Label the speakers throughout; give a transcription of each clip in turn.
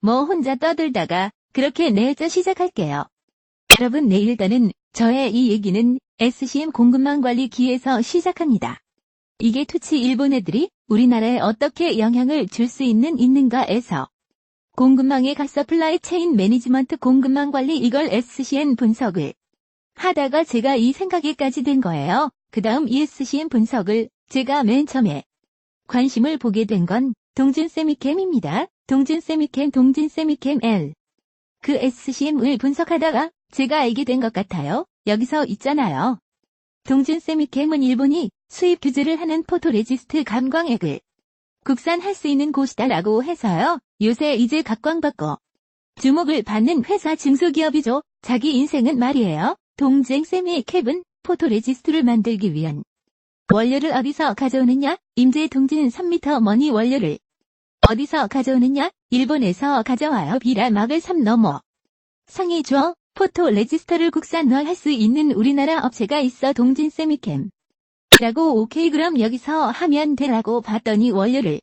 Speaker 1: 뭐 혼자 떠들다가 그렇게 내자 시작할게요. 여러분 내일부터는 저의 이 얘기는 SCM 공급망 관리 기에서 시작합니다. 이게 투치 일본 애들이 우리나라에 어떻게 영향을 줄 수 있는가에서 공급망의 갓서플라이 체인 매니지먼트 공급망 관리 이걸 SCM 분석을 하다가 제가 이 생각에까지 된 거예요. 그 다음 ESCM 분석을 제가 맨 처음에 관심을 보게 된 건 동진세미캠입니다. 동진세미캠 L. 그 SCM을 분석하다가 제가 알게 된 것 같아요. 여기서 있잖아요. 동진세미캠은 일본이 수입 규제를 하는 포토레지스트 감광액을 국산할 수 있는 곳이다라고 해서요. 요새 이제 각광받고 주목을 받는 회사 중소기업이죠. 자기 인생은 말이에요. 동진세미캠은 포토레지스트를 만들기 위한 원료를 어디서 가져오느냐? 임제 동진 3m 머니 원료를 어디서 가져오느냐? 일본에서 가져와요. 비라막을 3 넘어 상이죠. 포토 레지스터를 국산화할 수 있는 우리나라 업체가 있어 동진세미캠. 라고 오케이 그럼 여기서 하면 되라고 봤더니 원료를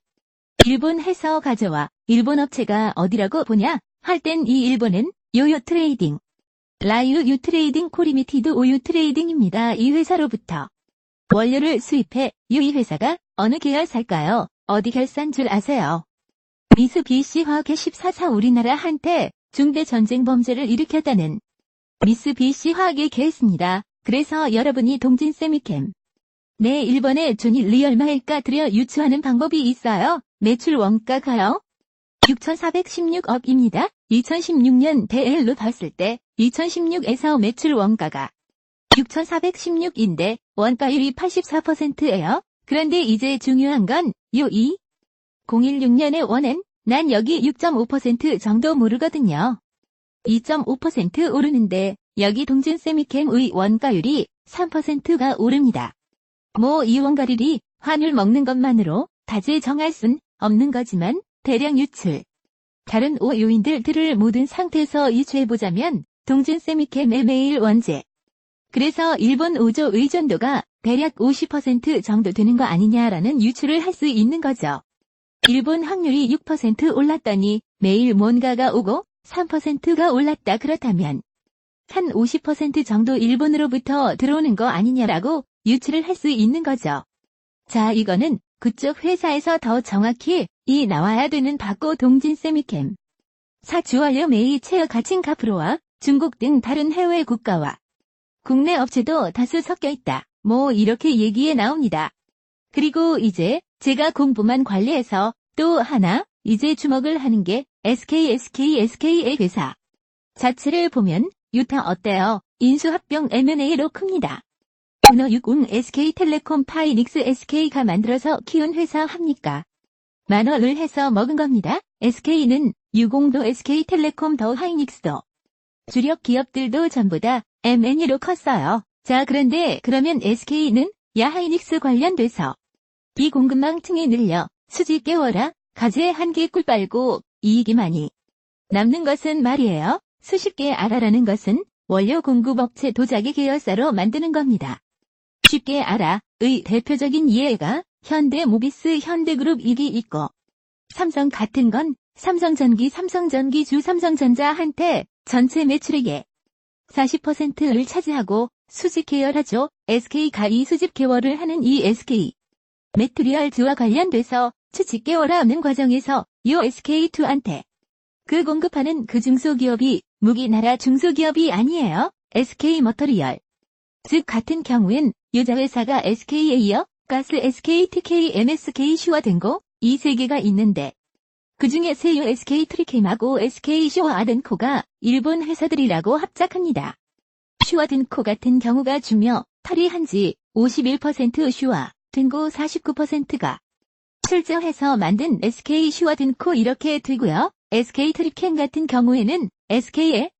Speaker 1: 일본에서 가져와. 일본 업체가 어디라고 보냐? 할 땐 이 일본은 요요 트레이딩. 라유 유 트레이딩 코리미티드 오유 트레이딩입니다. 이 회사로부터 원료를 수입해 이 회사가 어느 계열사일까요? 어디 결산 줄 아세요? 미쓰비시 화학의 14사 우리나라 한때 중대 전쟁 범죄를 일으켰다는 미쓰비시 화학의 케이스입니다. 그래서 여러분이 동진세미캠 네 일본의 존이 얼마일까 들여 유추하는 방법이 있어요. 매출 원가가요. 6,416억입니다. 2016년 대엘로 봤을 때 2016에서 매출 원가가 6,416인데 원가율이 84%예요. 그런데 이제 중요한 건 요 2016년의 원엔 난 여기 6.5% 정도 모르거든요. 2.5% 오르는데 여기 동진세미캠의 원가율이 3%가 오릅니다. 뭐 이 원가율이 환율 먹는 것만으로 다질 정할 순 없는 거지만 대량 유출 다른 요인들을 모든 상태에서 유추해보자면 동진세미캠의 매일 원재 그래서 일본 5조 의존도가 대략 50% 정도 되는 거 아니냐라는 유추를 할 수 있는 거죠. 일본 확률이 6% 올랐더니 매일 뭔가가 오고 3%가 올랐다 그렇다면 한 50% 정도 일본으로부터 들어오는 거 아니냐라고 유추를 할 수 있는 거죠. 자 이거는 그쪽 회사에서 더 정확히 나와야 되는 바고 동진세미캠 사주원료 매일 체어 가칭 카프로와 중국 등 다른 해외 국가와 국내 업체도 다수 섞여 있다. 뭐 이렇게 얘기에 나옵니다. 그리고 이제 제가 공부만 관리해서 또 하나 이제 주목을 하는 게 SK의 회사 자체를 보면 유타 어때요? 인수합병 M&A로 큽니다. 오너 60 SK텔레콤 파이닉스 SK가 만들어서 키운 회사 합니까? 만원을 해서 먹은 겁니다. SK는 유공도 SK텔레콤 더 하이닉스도 주력 기업들도 전부 다 M&A로 컸어요. 자 그런데 그러면 SK는 야하이닉스 관련돼서 이 공급망 층이 늘려 수지 깨워라 가지에 한 개 꿀 빨고 이익이 많이 남는 것은 말이에요. 수십 개 알아라는 것은 원료 공급업체 도자기 계열사로 만드는 겁니다. 쉽게 알아의 대표적인 예가 현대모비스 현대그룹이기 있고 삼성 같은 건 삼성전기주 삼성전자한테 전체 매출액의 40%를 차지하고 수직 계열하죠. SK가 이 수집 계열을 하는 이 SK 메트리얼즈와 관련돼서 추측 계열하는 과정에서 이 SK2한테 그 공급하는 그 중소기업이 무기나라 중소기업이 아니에요. SK머터리얼 즉 같은 경우엔 유자회사가 SK에 이어 가스 SKTK, MSK 슈와덴고 이 세 개가 있는데 그중에 세유 SK트리캠하고 SK 슈와덴코가 일본 회사들이라고 합작합니다. 슈와덴코 같은 경우가 주며 탈의한지 51% 슈와덴코 49%가 출자해서 만든 SK 슈와덴코 이렇게 되고요. SK트리캠 같은 경우에는 SK의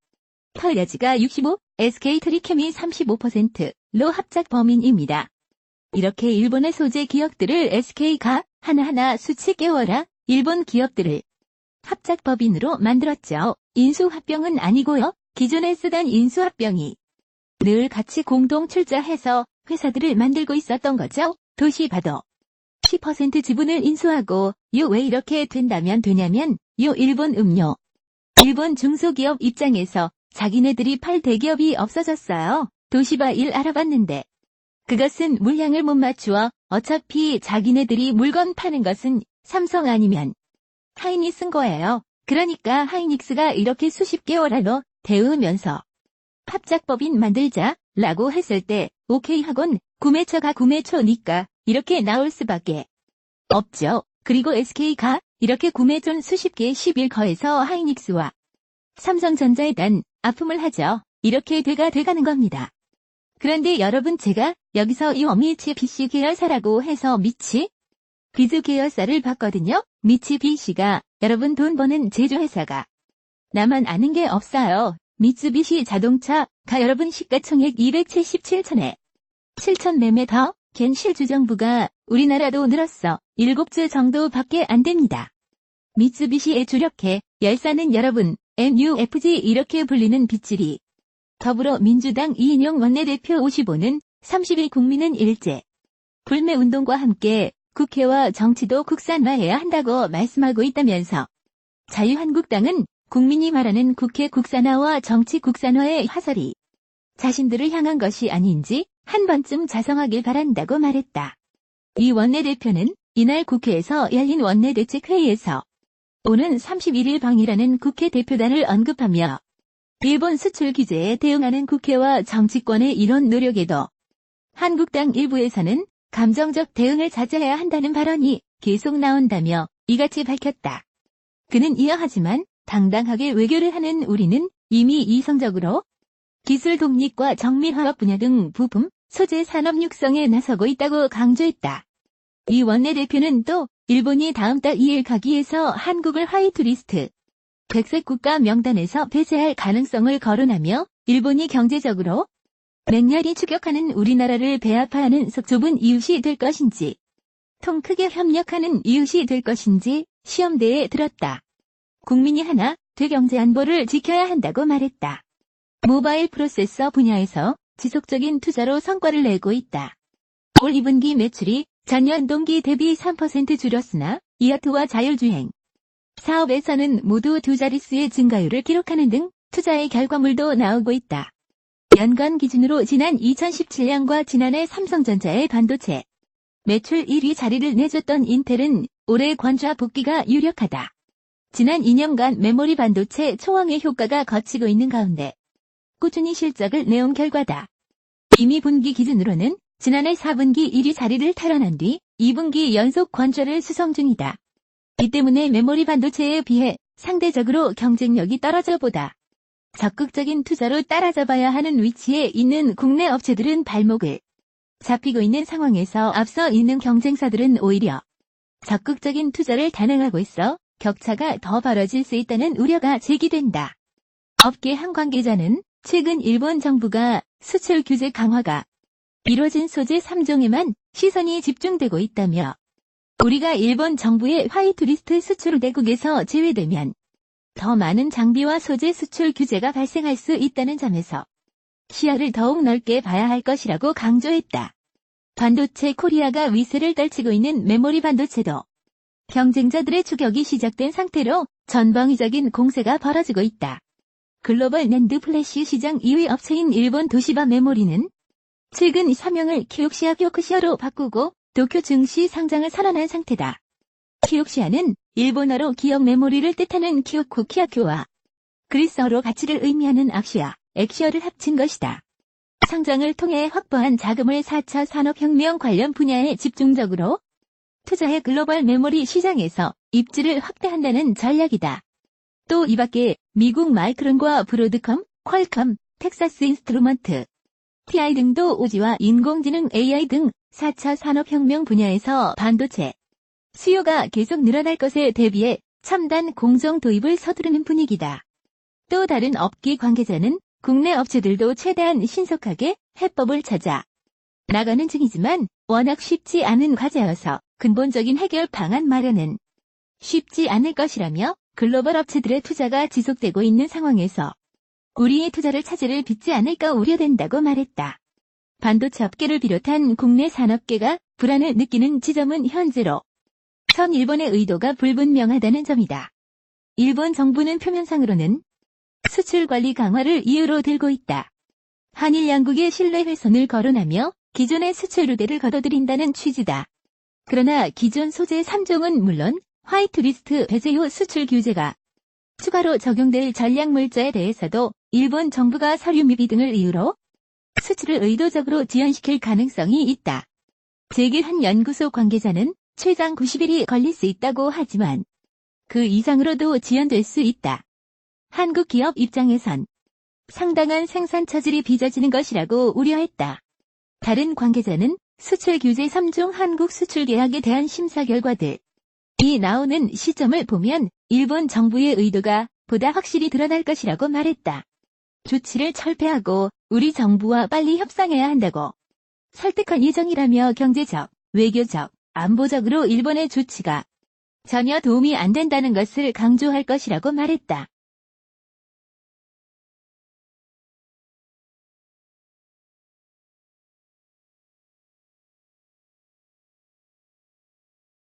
Speaker 1: 펄려지가 65, SK트리캠이 35%로 합작 범인입니다. 이렇게 일본의 소재 기업들을 SK가 하나하나 수치 깨워라 일본 기업들을 합작 법인으로 만들었죠. 인수합병은 아니고요. 기존에 쓰던 인수합병이 늘 같이 공동 출자해서 회사들을 만들고 있었던 거죠. 도시바도 10% 지분을 인수하고 왜 이렇게 된다면 되냐면 일본 음료 일본 중소기업 입장에서 자기네들이 팔 대기업이 없어졌어요. 도시바 일 알아봤는데 그것은 물량을 못 맞추어 어차피 자기네들이 물건 파는 것은 삼성 아니면 하이닉스인 거예요. 그러니까 하이닉스가 이렇게 수십 개월로 대우면서 합작법인 만들자 라고 했을 때 오케이 하곤 구매처가 구매처니까 이렇게 나올 수밖에 없죠. 그리고 SK가 이렇게 구매존 수십 개 11거에서 하이닉스와 삼성전자에 단 아픔을 하죠. 이렇게 돼가는 겁니다. 그런데 여러분 제가 여기서 이 미츠비시 계열사라고 해서 비즈 계열사를 봤거든요. 미츠비시가 여러분 돈 버는 제조회사가 나만 아는 게 없어요. 미츠비시 자동차가 여러분 시가총액 277천에 7천 매매 더 겐 실주정부가 우리나라도 늘었어. 7주 정도밖에 안 됩니다. 미츠비시의 주력해 열사는 여러분 MUFG 이렇게 불리는 빗질이 더불어민주당 이인용 원내대표 55는 30일 국민은 일제 불매운동과 함께 국회와 정치도 국산화해야 한다고 말씀하고 있다면서 자유한국당은 국민이 말하는 국회 국산화와 정치 국산화의 화살이 자신들을 향한 것이 아닌지 한 번쯤 자성하길 바란다고 말했다. 이 원내대표는 이날 국회에서 열린 원내대책회의에서 오는 31일 방이라는 국회 대표단을 언급하며 일본 수출 규제에 대응하는 국회와 정치권의 이런 노력에도 한국당 일부에서는 감정적 대응을 자제해야 한다는 발언이 계속 나온다며 이같이 밝혔다. 그는 이어 하지만 당당하게 외교를 하는 우리는 이미 이성적으로 기술 독립과 정밀화학 분야 등 부품, 소재 산업 육성에 나서고 있다고 강조했다. 이 원내대표는 또 일본이 다음 달 2일 가기에서 한국을 화이트리스트 백색 국가 명단에서 폐쇄할 가능성을 거론하며 일본이 경제적으로 맹렬히 추격하는 우리나라를 배아파하는 좁은 이웃이 될 것인지 통 크게 협력하는 이웃이 될 것인지 시험대에 들었다. 국민이 하나 돼 경제안보를 지켜야 한다고 말했다. 모바일 프로세서 분야에서 지속적인 투자로 성과를 내고 있다. 올 2분기 매출이 전년 동기 대비 3% 줄었으나 이하트와 자율주행 사업에서는 모두 두 자릿수의 증가율을 기록하는 등 투자의 결과물도 나오고 있다. 연간 기준으로 지난 2017년과 지난해 삼성전자의 반도체 매출 1위 자리를 내줬던 인텔은 올해 권좌 복귀가 유력하다. 지난 2년간 메모리 반도체 초황의 효과가 거치고 있는 가운데 꾸준히 실적을 내온 결과다. 이미 분기 기준으로는 지난해 4분기 1위 자리를 탈환한 뒤 2분기 연속 권좌를 수성 중이다. 이 때문에 메모리 반도체에 비해 상대적으로 경쟁력이 떨어져 보다 적극적인 투자로 따라잡아야 하는 위치에 있는 국내 업체들은 발목을 잡히고 있는 상황에서 앞서 있는 경쟁사들은 오히려 적극적인 투자를 단행하고 있어 격차가 더 벌어질 수 있다는 우려가 제기된다. 업계 한 관계자는 최근 일본 정부가 수출 규제 강화가 이뤄진 소재 3종에만 시선이 집중되고 있다며 우리가 일본 정부의 화이트리스트 수출 대국에서 제외되면 더 많은 장비와 소재 수출 규제가 발생할 수 있다는 점에서 시야를 더욱 넓게 봐야 할 것이라고 강조했다. 반도체 코리아가 위세를 떨치고 있는 메모리 반도체도 경쟁자들의 추격이 시작된 상태로 전방위적인 공세가 벌어지고 있다. 글로벌 낸드 플래시 시장 2위 업체인 일본 도시바 메모리는 최근 사명을 키옥시아 교쿠시아로 바꾸고 도쿄 증시 상장을 선언한 상태다. 키옥시아는 일본어로 기억 메모리를 뜻하는 키오쿠 키아큐와 그리스어로 가치를 의미하는 악시아, 액시어를 합친 것이다. 상장을 통해 확보한 자금을 4차 산업혁명 관련 분야에 집중적으로 투자해 글로벌 메모리 시장에서 입지를 확대한다는 전략이다. 또 이 밖에 미국 마이크론과 브로드컴, 퀄컴, 텍사스 인스트루먼트, TI 등도 오지와 인공지능 AI 등 4차 산업혁명 분야에서 반도체 수요가 계속 늘어날 것에 대비해 첨단 공정 도입을 서두르는 분위기다. 또 다른 업계 관계자는 국내 업체들도 최대한 신속하게 해법을 찾아 나가는 중이지만 워낙 쉽지 않은 과제여서 근본적인 해결 방안 마련은 쉽지 않을 것이라며 글로벌 업체들의 투자가 지속되고 있는 상황에서 우리의 투자를 차질을 빚지 않을까 우려된다고 말했다. 반도체 업계를 비롯한 국내 산업계가 불안을 느끼는 지점은 현재로 선 일본의 의도가 불분명하다는 점이다. 일본 정부는 표면상으로는 수출 관리 강화를 이유로 들고 있다. 한일 양국의 신뢰 훼손을 거론하며 기존의 수출 루트를 걷어들인다는 취지다. 그러나 기존 소재 3종은 물론 화이트리스트 배제 후 수출 규제가 추가로 적용될 전략물자에 대해서도 일본 정부가 서류 미비 등을 이유로 수출을 의도적으로 지연시킬 가능성이 있다. 제기 한 연구소 관계자는 최장 90일이 걸릴 수 있다고 하지만 그 이상으로도 지연될 수 있다. 한국 기업 입장에선 상당한 생산 차질이 빚어지는 것이라고 우려했다. 다른 관계자는 수출 규제 3종 한국 수출 계약에 대한 심사 결과들이 나오는 시점을 보면 일본 정부의 의도가 보다 확실히 드러날 것이라고 말했다. 조치를 철폐하고 우리 정부와 빨리 협상해야 한다고 설득한 예정이라며 경제적, 외교적, 안보적으로 일본의 조치가 전혀 도움이 안 된다는 것을 강조할 것이라고 말했다.